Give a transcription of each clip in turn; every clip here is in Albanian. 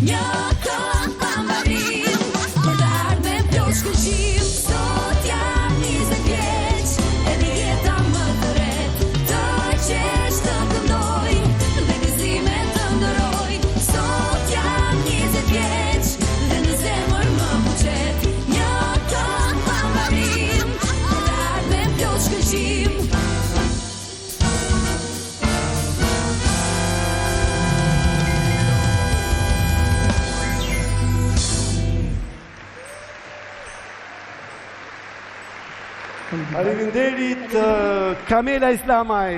një këngë pambarim, për të ardhmen plotë shkëlqim. Sot jam 20 vjeç, edhe jeta më tërhet, të qesh të këndoj, dhe gëzime të ndëroj. Sot jam 20 vjeç, dhe në zemër më puqet, një këngë pambarim, për të ardhmen plotë shkëlqim. Faleminderit Kamela Islamaj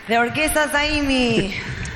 Dhe Orkestra Zaimi.